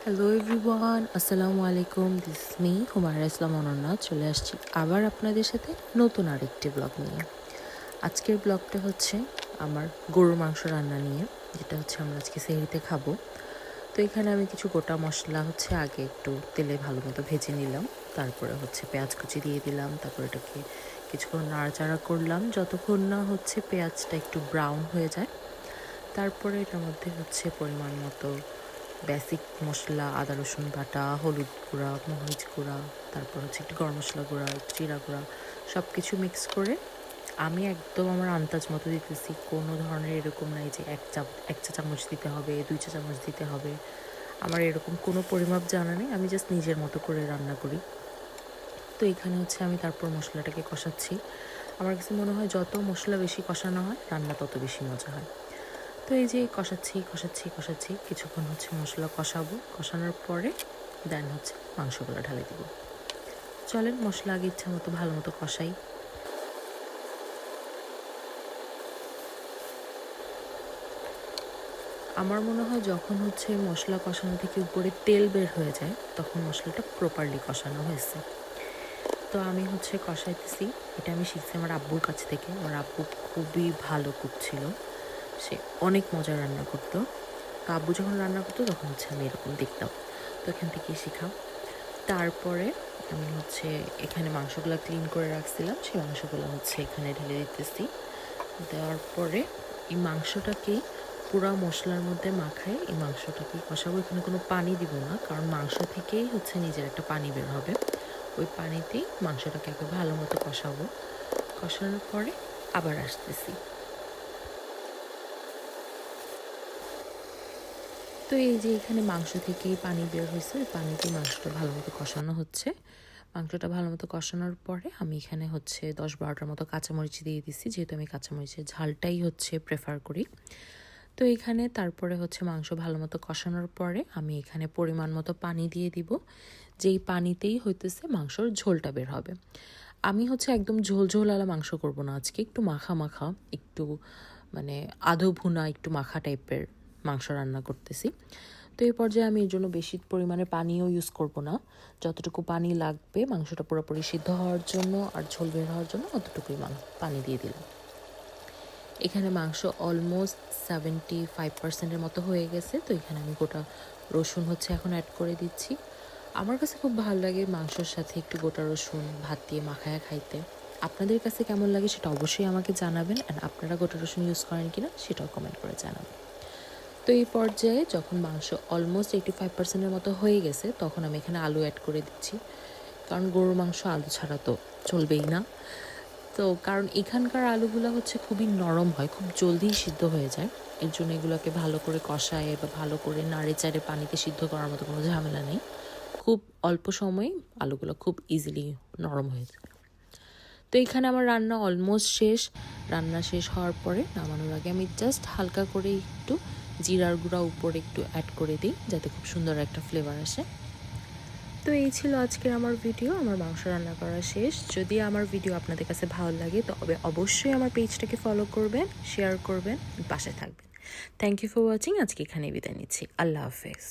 Hello everyone, আসসালামু আলাইকুম। This is me Humaira ইসলাম অনন্যা। চলে আসছি আবার আপনাদের সাথে নতুন আরেকটি ব্লগ নিয়ে। আজকের ব্লগটা হচ্ছে আমার গরুর মাংস রান্না নিয়ে, যেটা হচ্ছে আমরা আজকে সেহরিতে খাবো। তো এখানে আমি কিছু গোটা মশলা হচ্ছে আগে একটু তেলে ভালো মতো ভেজে নিলাম, তারপরে হচ্ছে পেঁয়াজ কুচি দিয়ে দিলাম, তারপরে এটাকে কিছুক্ষণ নাড়াচাড়া করলাম যতক্ষণ না হচ্ছে পেঁয়াজটা একটু ব্রাউন হয়ে যায়। তারপরে এটার মধ্যে হচ্ছে পরিমাণ মতো বেসিক মশলা, আদা রসুন বাটা, হলুদ গুঁড়া, মরিচ গুঁড়া, তারপর হচ্ছে একটু গরম মশলা গুঁড়া, একটু জিরা গুঁড়া, সব কিছু মিক্স করে আমি একদম আমার আন্দাজ মতো দিতেছি। কোনো ধরনের এরকম নাই যে এক চা চামচ দিতে হবে, 2 চা চামচ দিতে হবে। আমার এরকম কোনো পরিমাপ জানা নেই, আমি জাস্ট নিজের মতো করে রান্না করি। তো এখানে হচ্ছে আমি তারপর মশলাটাকে কষাচ্ছি। আমার কাছে মনে হয় যত মশলা বেশি কষানো হয় রান্না তত বেশি মজা হয়। তো এই যে কষাচ্ছি কিছুক্ষণ হচ্ছে মশলা কষাবো। কষানোর পরে দেন হচ্ছে মাংসগুলো ঢালে দিব। চলেন মশলা আগে ইচ্ছা মতো ভালো মতো কষাই। আমার মনে হয় যখন হচ্ছে মশলা কষানো থেকে উপরে তেল বের হয়ে যায় তখন মশলাটা প্রপারলি কষানো হয়েছে। তো আমি হচ্ছে কষাইতেছি। এটা আমি শিখছি আমার আব্বুর কাছ থেকে। আমার আব্বু খুবই ভালো কুক ছিল, সে অনেক মজা রান্না করতো। তো আব্বু যখন রান্না করতো তখন হচ্ছে আমি এরকম দেখতাম, তো এখান থেকেই শেখা। তারপরে আমি হচ্ছে এখানে মাংসগুলো ক্লিন করে রাখছিলাম, সেই মাংসগুলো হচ্ছে এখানে ঢেলে দিতেছি। দেওয়ার পরে এই মাংসটাকেই পুরা মশলার মধ্যে মাখায় এই মাংসটাকেই কষাবো। এখানে কোনো পানি দিব না, কারণ মাংস থেকেই হচ্ছে নিজের একটা পানি বের হবে। ওই পানিতেই মাংসটাকে আগে ভালো মতো কষাবো। কষানোর পরে আবার আসতেছি। তো এই যে এখানে মাংস থেকেই পানি বের হয়েছে, ওই পানিতেই মাংসটা ভালো মতো কষানো হচ্ছে। মাংসটা ভালো মতো কষানোর পরে আমি এখানে হচ্ছে 10-12টার মতো কাঁচামরিচ দিয়ে দিচ্ছি, যেহেতু আমি কাঁচামরিচের ঝালটাই হচ্ছে প্রেফার করি। তো এখানে তারপরে হচ্ছে মাংস ভালো মতো কষানোর পরে আমি এখানে পরিমাণ মতো পানি দিয়ে দিব, যেই পানিতেই হইতেছে মাংসর ঝোলটা বের হবে। আমি হচ্ছে একদম ঝোল ঝোলওয়ালা মাংস করব না আজকে, একটু মাখা মাখা, একটু মানে আধো ভুনা, একটু মাখা টাইপের মাংস রান্না করতেছি। তো এই পর্যায়ে আমি এর জন্য বেশি পরিমাণে পানিও ইউজ করব না। যতটুকু পানি লাগবে মাংসটা পুরোপুরি সিদ্ধ হওয়ার জন্য আর ঝোল বের হওয়ার জন্য অতটুকুই পানি দিয়ে দিলাম। এখানে মাংস অলমোস্ট 75% মতো হয়ে গেছে। তো এখানে আমি গোটা রসুন হচ্ছে এখন অ্যাড করে দিচ্ছি। আমার কাছে খুব ভালো লাগে মাংসর সাথে একটু গোটা রসুন ভাত দিয়ে মাখায়া খাইতে। আপনাদের কাছে কেমন লাগে সেটা অবশ্যই আমাকে জানাবেন, অ্যান্ড আপনারা গোটা রসুন ইউজ করেন কিনা সেটাও কমেন্ট করে জানাবেন। তো এই পর্যায়ে যখন মাংস অলমোস্ট 85%-এর মতো হয়ে গেছে তখন আমি এখানে আলু অ্যাড করে দিচ্ছি, কারণ গরুর মাংস আলু ছাড়া তো চলবেই না। তো কারণ এখানকার আলুগুলো হচ্ছে খুবই নরম হয়, খুব জলদি সিদ্ধ হয়ে যায়। এর জন্য এগুলোকে ভালো করে কষায় বা ভালো করে নাড়ে চাড়ে পানিতে সিদ্ধ করার মতো কোনো ঝামেলা নেই। খুব অল্প সময়ে আলুগুলো খুব ইজিলি নরম হয়ে যায়। তো এখানে আমার রান্না অলমোস্ট শেষ। রান্না শেষ হওয়ার পরে নামানোর আগে আমি জাস্ট হালকা করে একটু জিরার গুঁড়া উপরে একটু অ্যাড করে দিই, যাতে খুব সুন্দর একটা ফ্লেভার আসে। তো এই ছিল আজকের আমার ভিডিও। আমার মাংস রান্না করা শেষ। যদি আমার ভিডিও আপনাদের কাছে ভালো লাগে তবে অবশ্যই আমার পেজটাকে ফলো করবেন, শেয়ার করবেন, পাশে থাকবেন। Thank you for watching. আজকে এখানেই বিদায় নিচ্ছি। আল্লাহ হাফেজ।